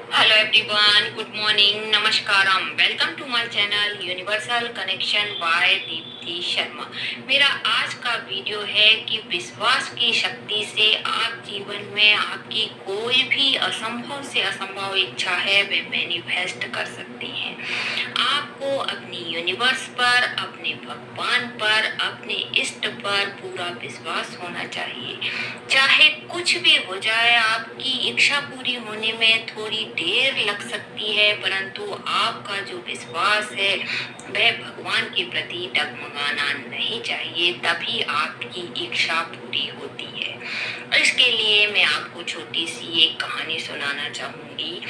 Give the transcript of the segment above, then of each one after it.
Hello everyone, good morning, नमस्कारम। Welcome to my channel universal connection by Deepti Sharma. मेरा आज का वीडियो है कि विश्वास की शक्ति से आप जीवन में आपकी कोई भी असंभव से असंभव इच्छा है वे मैनिफेस्ट कर सकती हैं। आपको अपनी यूनिवर्स पर, अपने भगवान पर, अपने इष्ट पर पूरा विश्वास होना चाहिए। चाहे कुछ भी हो जाए, आपकी इच्छा पूरी होने में थोड़ी देर लग सकती है, परंतु आपका जो विश्वास है वह भगवान के प्रति डगमगाना नहीं चाहिए, तभी आपकी इच्छा पूरी होती है। इसके लिए मैं आपको छोटी सी एक कहानी सुनाना चाहूंगी।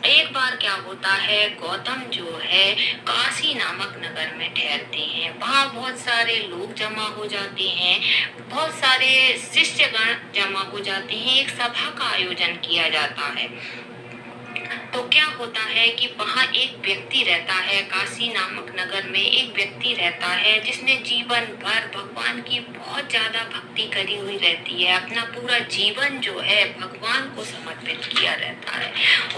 एक बार क्या होता है, गौतम जो है काशी नामक नगर में ठहरते हैं। वहाँ बहुत सारे लोग जमा हो जाते हैं, बहुत सारे शिष्यगण जमा हो जाते हैं। एक सभा का आयोजन किया जाता है। तो क्या होता है कि वहाँ एक व्यक्ति रहता है, काशी नामक नगर में एक व्यक्ति रहता है जिसने जीवन भर भगवान की बहुत ज्यादा भक्ति करी हुई रहती है। अपना पूरा जीवन जो है भगवान को समर्पित किया रहता है।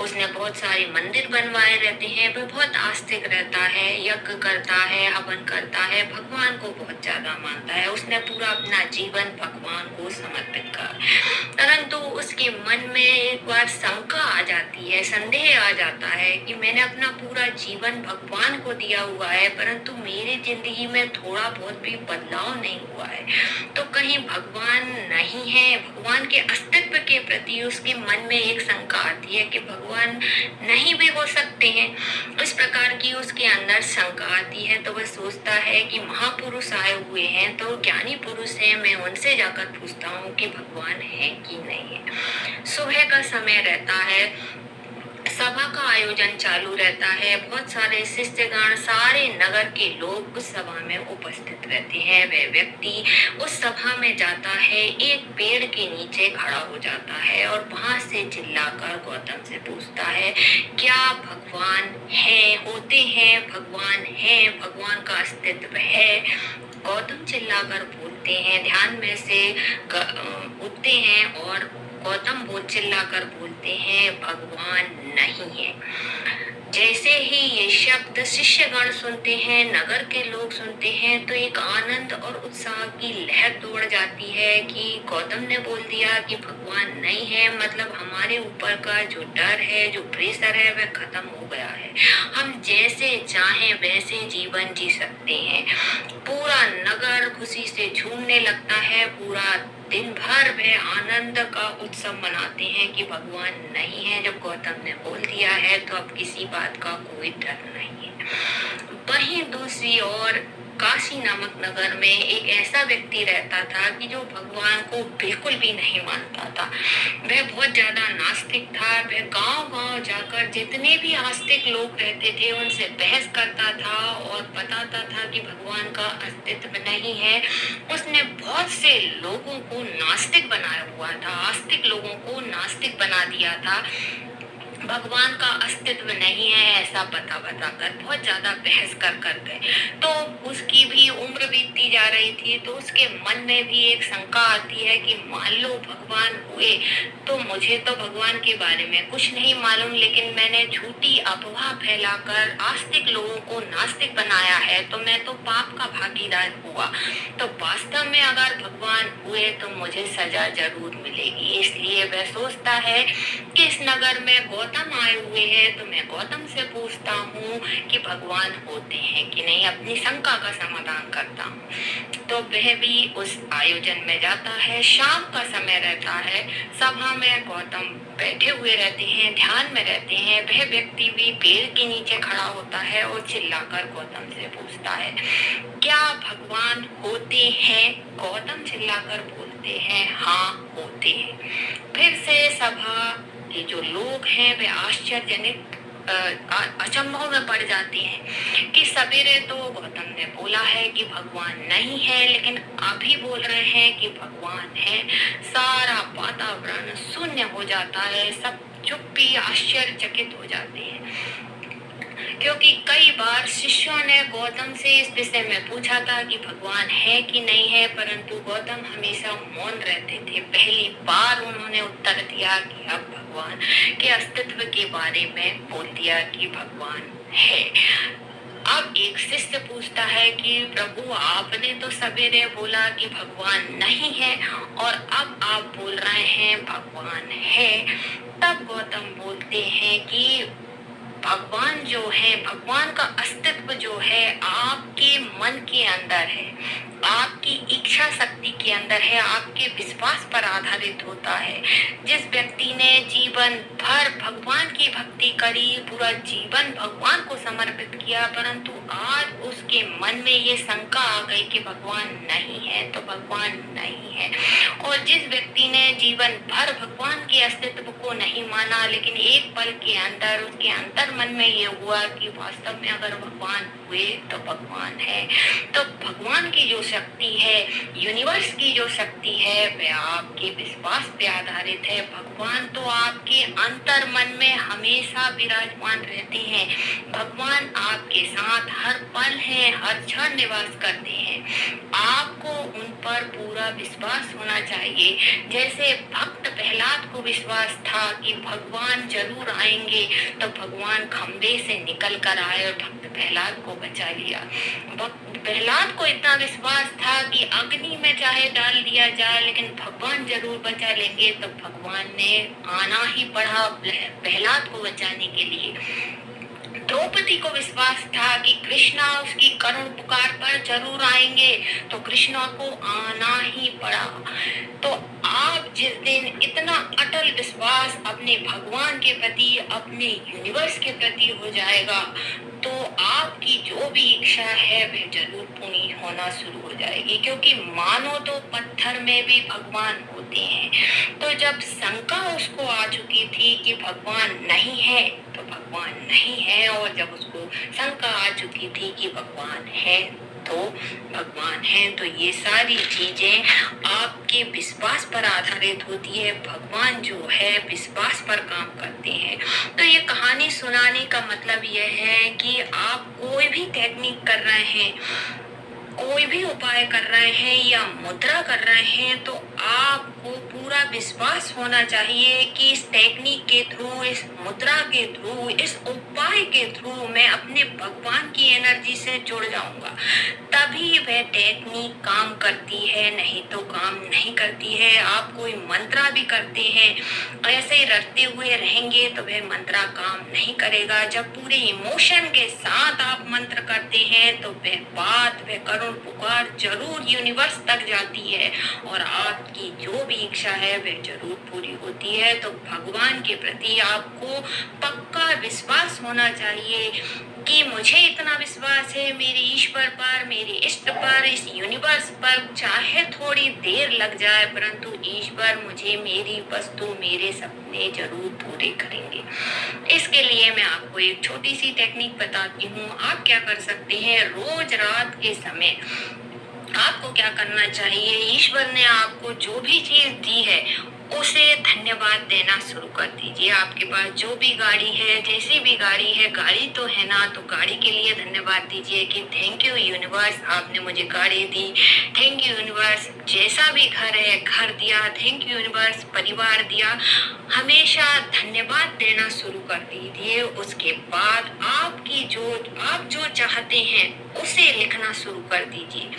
उसने बहुत सारे मंदिर बनवाए रहते हैं। वह बहुत आस्तिक रहता है, यज्ञ करता है, हवन करता है, भगवान को बहुत ज्यादा मानता है। उसने पूरा अपना जीवन भगवान को समर्पित कर, परंतु उसके मन में एक बार शंका आ जाती है, संदेह आ जाता है कि मैंने अपना पूरा जीवन भगवान को दिया हुआ है, परंतु मेरी जिंदगी में थोड़ा बहुत भी बदलाव नहीं हुआ है। तो कहीं भगवान नहीं है। भगवान के अस्तित्व के प्रति उसके मन में एक शंका आती है कि भगवान नहीं भी हो सकते हैं। इस प्रकार की उसके अंदर शंका आती है। तो वह सोचता है कि महापुरुष आए हुए हैं, तो ज्ञानी पुरुष है, मैं उनसे जाकर पूछता हूँ कि भगवान है कि नहीं है। सुबह का समय रहता है, सभा का आयोजन चालू रहता है। बहुत सारे शिष्यगण, सारे नगर के लोग उस सभा में उपस्थित रहते हैं। वह व्यक्ति उस सभा में जाता है, एक पेड़ के नीचे खड़ा हो जाता है और वहां से चिल्लाकर गौतम से पूछता है, क्या भगवान है, होते हैं, भगवान है, भगवान का अस्तित्व है? गौतम चिल्लाकर बोलते हैं, ध्यान में से उठते हैं और गौतम बहुत चिल्लाकर बोलते हैं, भगवान नहीं है। जैसे ही ये शब्द शिष्यगण सुनते हैं, नगर के लोग सुनते हैं, तो एक आनंद और उत्साह की लहर दौड़ जाती है कि गौतम ने बोल दिया कि भगवान नहीं है, मतलब हमारे ऊपर का जो डर है, जो प्रेशर है, वह खत्म हो गया है। हम जैसे चाहें वैसे जीवन जी सकते हैं। पूरा नगर खुशी से झूमने लगता है। पूरा दिन भर वे आनंद का उत्सव मनाते हैं कि भगवान नहीं है। जब गौतम ने बोल दिया है तो अब किसी बात का कोई डर नहीं है। वहीं दूसरी ओर काशी नामक नगर में एक ऐसा व्यक्ति रहता था कि जो भगवान को बिल्कुल भी नहीं मानता था। वह बहुत ज्यादा नास्तिक था। वह गांव-गांव जाकर जितने भी आस्तिक लोग रहते थे उनसे बहस करता था और बताता था कि भगवान का अस्तित्व नहीं है। उसने बहुत से लोगों को नास्तिक बनाया हुआ था, आस्तिक लोगों को नास्तिक बना दिया था। भगवान का अस्तित्व नहीं है ऐसा बता कर बहुत ज्यादा बहस कर गए। तो उसकी भी उम्र बीतती जा रही थी, तो उसके मन में भी एक शंका आती है कि मान लो भगवान हुए तो मुझे तो भगवान के बारे में कुछ नहीं मालूम, लेकिन मैंने झूठी अफवाह फैलाकर आस्तिक लोगों को नास्तिक बनाया है, तो मैं तो पाप का भागीदार हुआ। तो वास्तव में अगर भगवान हुए तो मुझे सजा जरूर मिलेगी। इसलिए वह सोचता है कि इस नगर में गौतम आए हुए हैं, तो मैं गौतम से पूछता हूँ कि भगवान होते हैं कि नहीं, अपनी शंका का समाधान करता हूँ। तो वह भी उस आयोजन में जाता है। शाम का समय रहता है, सभा में गौतम बैठे हुए रहते हैं, ध्यान में रहते हैं। वह व्यक्ति भी पेड़ के नीचे खड़ा होता है और चिल्लाकर गौतम से पूछता है, क्या भगवान होते हैं? गौतम चिल्लाकर बोलते हैं, हाँ होते हैं। फिर से सभा के जो लोग हैं वे आश्चर्यजनित अचंभव में पड़ जाते हैं कि सवेरे तो गौतम ने बोला है कि भगवान नहीं है, लेकिन अभी बोल रहे हैं कि भगवान है। सारा वातावरण शून्य हो जाता है, सब चुप्पी आश्चर्यचकित हो जाते हैं। क्योंकि कई बार शिष्यों ने गौतम से इस विषय में पूछा था कि भगवान है कि नहीं है, परंतु गौतम हमेशा मौन रहते थे। पहली बार उन्होंने उत्तर दिया कि अब भगवान के अस्तित्व के बारे में बोल दिया कि भगवान है। अब एक शिष्य पूछता है कि प्रभु, आपने तो सवेरे बोला कि भगवान नहीं है और अब आप बोल रहे हैं भगवान है। तब गौतम बोलते हैं कि भगवान जो है, भगवान का अस्तित्व जो है आपके मन के अंदर है, आपकी इच्छा शक्ति के अंदर है, आपके विश्वास पर आधारित होता है। जिस व्यक्ति ने जीवन भर भगवान की भक्ति करी, पूरा जीवन भगवान को समर्पित किया, परंतु आज उसके मन में ये शंका आ गई कि भगवान नहीं है तो भगवान नहीं है। और जिस व्यक्ति ने जीवन भर भगवान के अस्तित्व को नहीं माना, लेकिन एक पल के अंदर उसके अंतर मन में ये हुआ कि वास्तव में अगर भगवान हुए तो भगवान है, तो भगवान की जो शक्ति है, यूनिवर्स की जो शक्ति है, वह आपके विश्वास पे आधारित है। भगवान तो आपके अंतर मन में हमेशा विराजमान रहते हैं। भगवान आपके साथ हर पल है, हर क्षण निवास करते हैं। आपको उन पर पूरा विश्वास होना चाहिए। जैसे भक्त प्रहलाद को विश्वास था कि भगवान जरूर आएंगे, तो भगवान खंबे से निकल कर आए और भक्त प्रहलाद को बचा लिया। भक्त प्रहलाद को इतना विश्वास था कि अग्नि में चाहे डाल दिया जाए लेकिन भगवान जरूर बचा लेंगे, तो भगवान ने आना ही पड़ा प्रहलाद को बचाने के लिए। द्रौपदी को विश्वास था कि कृष्णा उसकी करुण पुकार पर जरूर आएंगे, तो कृष्णा को आना ही पड़ा। तो आप जिस दिन इतना अटल विश्वास अपने भगवान के प्रति, अपने यूनिवर्स के प्रति हो जाएगा, तो आपकी जो भी इच्छा है वह जरूर पूरी होना शुरू हो जाएगी। क्योंकि मानो तो पत्थर में भी भगवान होते हैं। तो जब शंका उसको आ चुकी थी कि भगवान नहीं है तो भगवान नहीं है, और जब उसको शंका आ चुकी थी कि भगवान है तो भगवान है, तो ये सारी चीजें आपके विश्वास पर आधारित होती है। भगवान जो है विश्वास पर काम करते हैं। तो ये कहानी सुनाने का मतलब यह है कि आप कोई भी टेक्निक कर रहे हैं, कोई भी उपाय कर रहे हैं या मुद्रा कर रहे हैं, तो आपको पूरा विश्वास होना चाहिए कि इस टेक्निक के थ्रू, इस मुद्रा के थ्रू, इस उपाय के थ्रू मैं अपने भगवान की एनर्जी से जुड़ जाऊंगा, तभी वह टेक्निक काम करती है, नहीं तो काम नहीं करती है। आप कोई मंत्रा भी करते हैं, ऐसे ही रटते हुए रहेंगे तो वह मंत्रा काम नहीं करेगा। जब पूरे इमोशन के साथ आप मंत्र करते हैं तो वह बात, वह करुण पुकार जरूर यूनिवर्स तक जाती है और आपकी जो भी इच्छा है वह जरूर पूरी होती है। तो भगवान के प्रति आपको पक्का विश्वास होना चाहिए कि मुझे इतना विश्वास है मेरे ईश्वर पर, मेरे इष्ट पर, इस यूनिवर्स पर, चाहे थोड़ी देर लग जाए, परंतु ईश्वर मुझे मेरी वस्तु, मेरे सपने जरूर पूरे करेंगे। इसके लिए मैं आपको एक छोटी सी टेक्निक बताती हूँ। आप क्या कर सकते हैं, रोज रात के समय आपको क्या करना चाहिए, ईश्वर ने आपको जो भी चीज दी है उसे धन्यवाद देना शुरू कर दीजिए। आपके पास जो भी गाड़ी है, जैसी भी गाड़ी है, गाड़ी तो है ना, तो गाड़ी के लिए धन्यवाद दीजिए कि थैंक यू यूनिवर्स, आपने मुझे गाड़ी दी। थैंक यू यूनिवर्स, जैसा भी घर है, घर दिया। थैंक यू यूनिवर्स, परिवार दिया। हमेशा धन्यवाद देना शुरू कर दीजिए। उसके बाद आप जो चाहते हैं उसे लिखना शुरू कर दीजिए।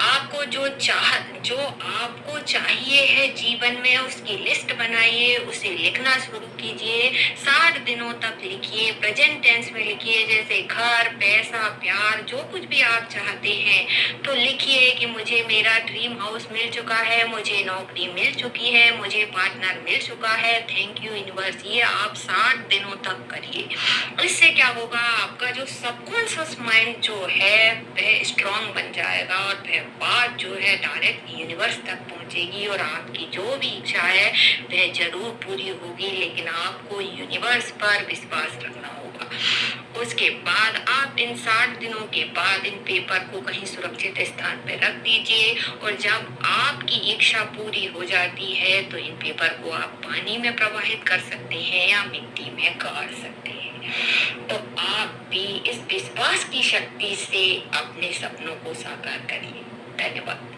आपको जो आपको चाहिए है जीवन में, उसकी लिस्ट बनाइए, उसे लिखना शुरू कीजिए। 60 दिनों तक लिखिए, प्रेजेंट टेंस में लिखिए, जैसे घर, पैसा, प्यार, जो कुछ भी आप चाहते हैं तो लिखिए कि मुझे मेरा ड्रीम हाउस मिल चुका है, मुझे नौकरी मिल चुकी है, मुझे पार्टनर मिल चुका है, थैंक यू यूनिवर्स। ये आप 60 दिनों तक करिए। इससे क्या होगा, आपका जो सबकॉन्शियस माइंड जो है वह स्ट्रांग बन जाएगा और वह बात जो है डायरेक्ट यूनिवर्स तक पहुंचेगी और आपकी जो भी इच्छा है वह जरूर पूरी होगी। लेकिन आपको यूनिवर्स पर विश्वास रखना होगा। उसके बाद आप इन 60 दिनों के बाद इन पेपर को कहीं सुरक्षित स्थान पर रख दीजिए और जब आपकी इच्छा पूरी हो जाती है तो इन पेपर को आप पानी में प्रवाहित कर सकते हैं या मिट्टी में गाड़ सकते हैं। तो आप भी इस विश्वास की शक्ति से अपने सपनों को साकार करिए। धन्यवाद।